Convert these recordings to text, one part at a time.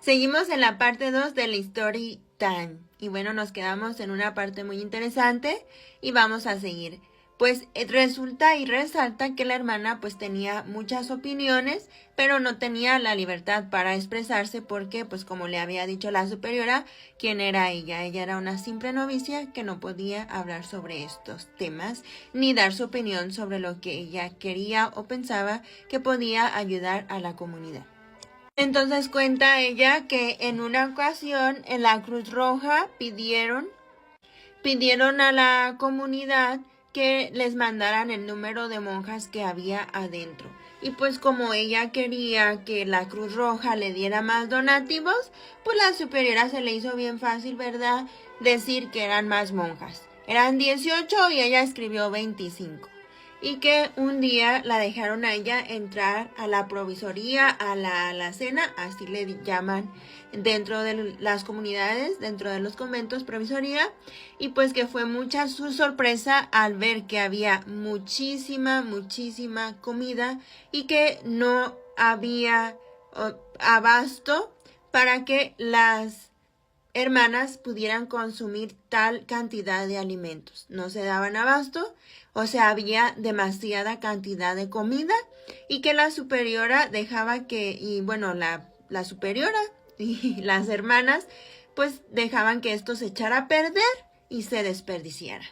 Seguimos en la parte 2 del Story Time. Y bueno, nos quedamos en una parte muy interesante y vamos a seguir. Pues resulta y resalta que la hermana pues tenía muchas opiniones, pero no tenía la libertad para expresarse porque pues como le había dicho la superiora, ¿quién era ella? Ella era una simple novicia que no podía hablar sobre estos temas ni dar su opinión sobre lo que ella quería o pensaba que podía ayudar a la comunidad. Entonces cuenta ella que en una ocasión en la Cruz Roja pidieron a la comunidad que les mandaran el número de monjas que había adentro. Y pues como ella quería que la Cruz Roja le diera más donativos, pues la superiora se le hizo bien fácil, ¿verdad? Decir que eran más monjas. Eran 18 y ella escribió 25. Y que un día la dejaron a ella entrar a la provisoría, a la alacena, así le llaman dentro de las comunidades, dentro de los conventos, provisoría, y pues que fue mucha su sorpresa al ver que había muchísima comida y que no había abasto para que las hermanas pudieran consumir tal cantidad de alimentos. No se daban abasto, o sea, había demasiada cantidad de comida y que la superiora dejaba que, y bueno, la superiora y las hermanas pues dejaban que esto se echara a perder y se desperdiciara.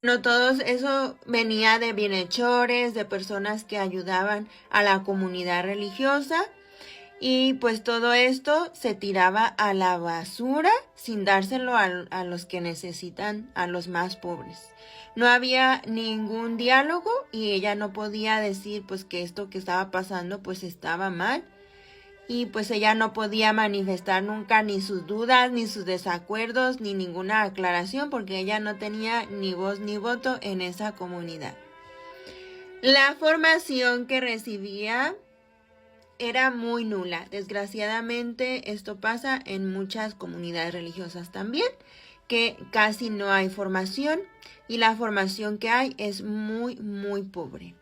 No, todo eso venía de bienhechores, de personas que ayudaban a la comunidad religiosa. Y pues todo esto se tiraba a la basura sin dárselo a los que necesitan, a los más pobres. No había ningún diálogo y ella no podía decir pues que esto que estaba pasando pues estaba mal. Y pues ella no podía manifestar nunca ni sus dudas, ni sus desacuerdos, ni ninguna aclaración porque ella no tenía ni voz ni voto en esa comunidad. La formación que recibía era muy nula. Desgraciadamente esto pasa en muchas comunidades religiosas también, que casi no hay formación y la formación que hay es muy pobre.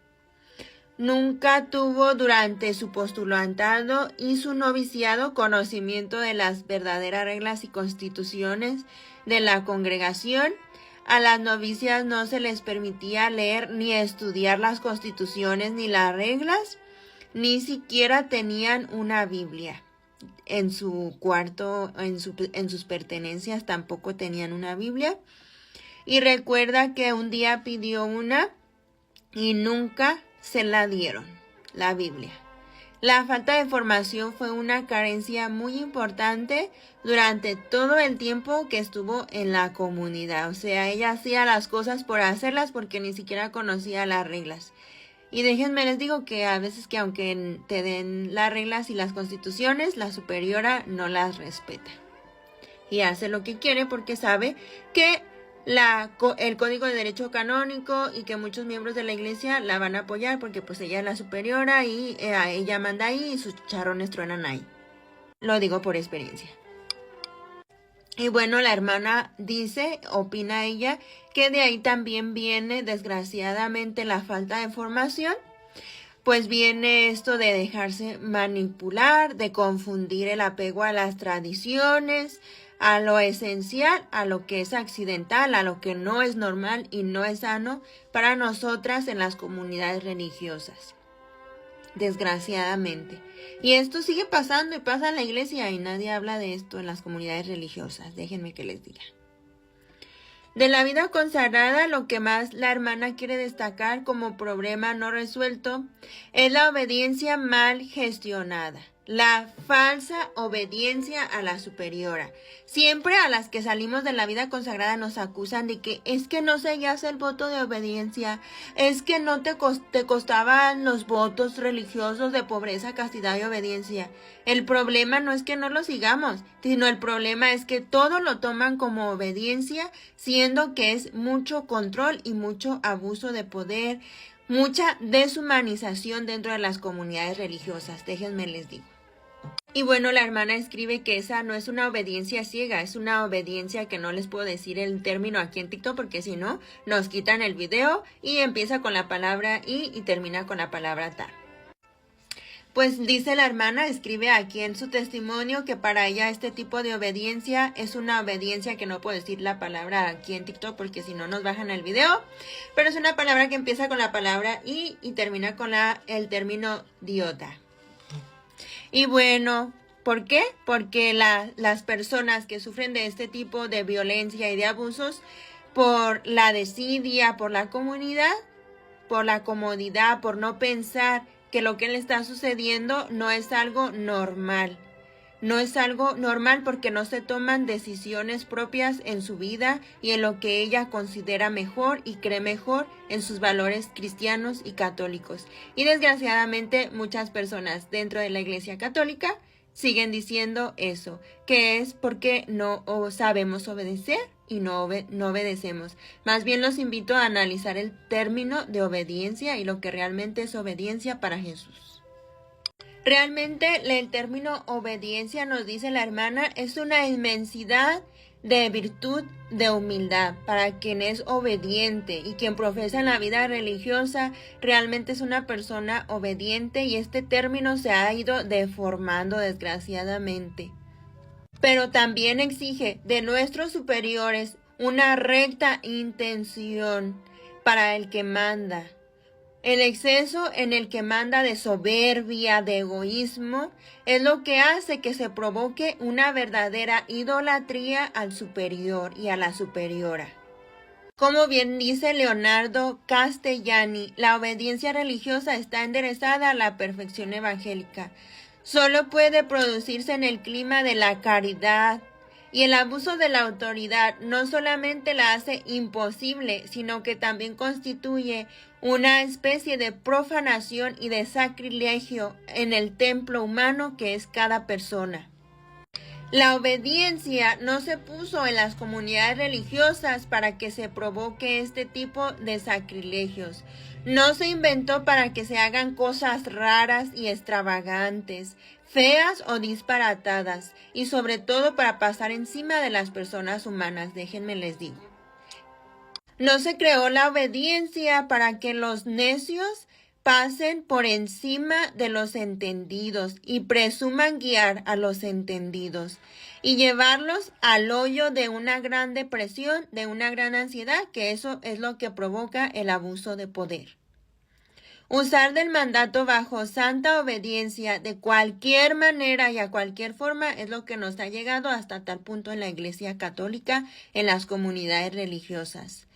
Nunca tuvo durante su postulantado y su noviciado conocimiento de las verdaderas reglas y constituciones de la congregación. A las novicias no se les permitía leer ni estudiar las constituciones ni las reglas. Ni siquiera tenían una Biblia. En su cuarto, en sus pertenencias tampoco tenían una Biblia. Y recuerda que un día pidió una y nunca se la dieron, la Biblia. La falta de formación fue una carencia muy importante durante todo el tiempo que estuvo en la comunidad. O sea, ella hacía las cosas por hacerlas porque ni siquiera conocía las reglas. Y déjenme les digo que a veces que aunque te den las reglas y las constituciones, la superiora no las respeta. Y hace lo que quiere porque sabe que el Código de Derecho Canónico y que muchos miembros de la iglesia la van a apoyar porque pues ella es la superiora y ella manda ahí y sus charrones truenan ahí. Lo digo por experiencia. Y bueno, la hermana opina ella, que de ahí también viene desgraciadamente la falta de formación, pues viene esto de dejarse manipular, de confundir el apego a las tradiciones, a lo esencial, a lo que es accidental, a lo que no es normal y no es sano para nosotras en las comunidades religiosas. Desgraciadamente. Y esto sigue pasando y pasa en la iglesia y nadie habla de esto en las comunidades religiosas. Déjenme que les diga. De la vida consagrada, lo que más la hermana quiere destacar como problema no resuelto es la obediencia mal gestionada. La falsa obediencia a la superiora. Siempre a las que salimos de la vida consagrada nos acusan de que es que no seguías el voto de obediencia, es que no te costaban los votos religiosos de pobreza, castidad y obediencia. El problema no es que no lo sigamos, sino el problema es que todo lo toman como obediencia, siendo que es mucho control y mucho abuso de poder, mucha deshumanización dentro de las comunidades religiosas. Déjenme les digo. Y bueno, la hermana escribe que esa no es una obediencia ciega, es una obediencia que no les puedo decir el término aquí en TikTok porque si no, nos quitan el video y empieza con la palabra y termina con la palabra ta. Pues dice la hermana, escribe aquí en su testimonio que para ella este tipo de obediencia es una obediencia que no puedo decir la palabra aquí en TikTok porque si no nos bajan el video, pero es una palabra que empieza con la palabra y termina con el término diota. Y bueno, ¿por qué? Porque las personas que sufren de este tipo de violencia y de abusos por la desidia, por la comunidad, por la comodidad, por no pensar que lo que le está sucediendo no es algo normal. No es algo normal porque no se toman decisiones propias en su vida y en lo que ella considera mejor y cree mejor en sus valores cristianos y católicos. Y desgraciadamente muchas personas dentro de la Iglesia Católica siguen diciendo eso, que es porque no sabemos obedecer y no obedecemos. Más bien los invito a analizar el término de obediencia y lo que realmente es obediencia para Jesús. Realmente el término obediencia, nos dice la hermana, es una inmensidad de virtud, de humildad. Para quien es obediente y quien profesa en la vida religiosa, realmente es una persona obediente y este término se ha ido deformando desgraciadamente. Pero también exige de nuestros superiores una recta intención para el que manda. El exceso en el que manda de soberbia, de egoísmo, es lo que hace que se provoque una verdadera idolatría al superior y a la superiora. Como bien dice Leonardo Castellani, la obediencia religiosa está enderezada a la perfección evangélica. Solo puede producirse en el clima de la caridad, y el abuso de la autoridad no solamente la hace imposible, sino que también constituye una especie de profanación y de sacrilegio en el templo humano que es cada persona. La obediencia no se puso en las comunidades religiosas para que se provoque este tipo de sacrilegios. No se inventó para que se hagan cosas raras y extravagantes, feas o disparatadas, y sobre todo para pasar encima de las personas humanas, déjenme les digo. No se creó la obediencia para que los necios pasen por encima de los entendidos y presuman guiar a los entendidos y llevarlos al hoyo de una gran depresión, de una gran ansiedad, que eso es lo que provoca el abuso de poder. Usar del mandato bajo santa obediencia de cualquier manera y a cualquier forma es lo que nos ha llegado hasta tal punto en la Iglesia Católica, en las comunidades religiosas.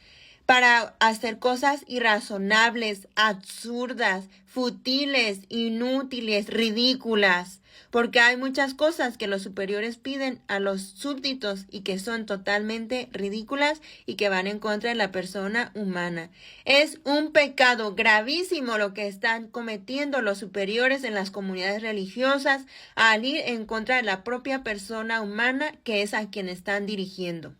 Para hacer cosas irrazonables, absurdas, futiles, inútiles, ridículas, porque hay muchas cosas que los superiores piden a los súbditos y que son totalmente ridículas y que van en contra de la persona humana. Es un pecado gravísimo lo que están cometiendo los superiores en las comunidades religiosas al ir en contra de la propia persona humana que es a quien están dirigiendo.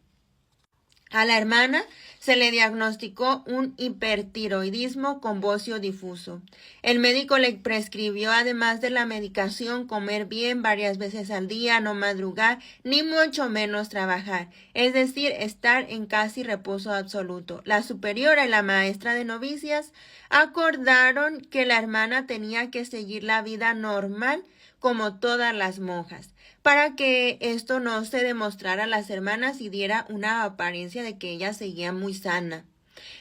A la hermana se le diagnosticó un hipertiroidismo con bocio difuso. El médico le prescribió, además de la medicación, comer bien varias veces al día, no madrugar, ni mucho menos trabajar, es decir, estar en casi reposo absoluto. La superiora y la maestra de novicias acordaron que la hermana tenía que seguir la vida normal como todas las monjas, para que esto no se demostrara a las hermanas y diera una apariencia de que ella seguía muy sana.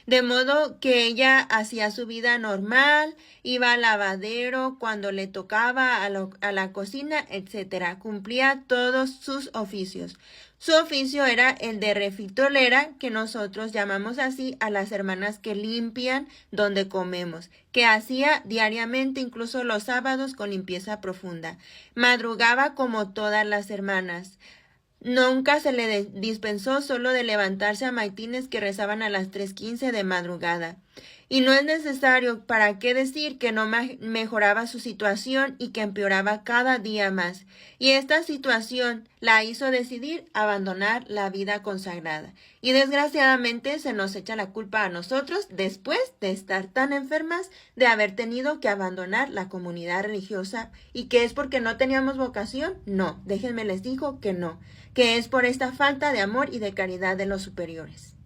De modo que ella hacía su vida normal, iba al lavadero cuando le tocaba, a la cocina, etc. Cumplía todos sus oficios. Su oficio era el de refitolera, que nosotros llamamos así a las hermanas que limpian donde comemos, que hacía diariamente, incluso los sábados, con limpieza profunda. Madrugaba como todas las hermanas. Nunca se le dispensó solo de levantarse a maitines que rezaban a las 3:15 de madrugada. Y no es necesario para qué decir que no mejoraba su situación y que empeoraba cada día más. Y esta situación la hizo decidir abandonar la vida consagrada. Y desgraciadamente se nos echa la culpa a nosotros después de estar tan enfermas, de haber tenido que abandonar la comunidad religiosa. ¿Y que es porque no teníamos vocación? No, déjenme les digo que no, que es por esta falta de amor y de caridad de los superiores.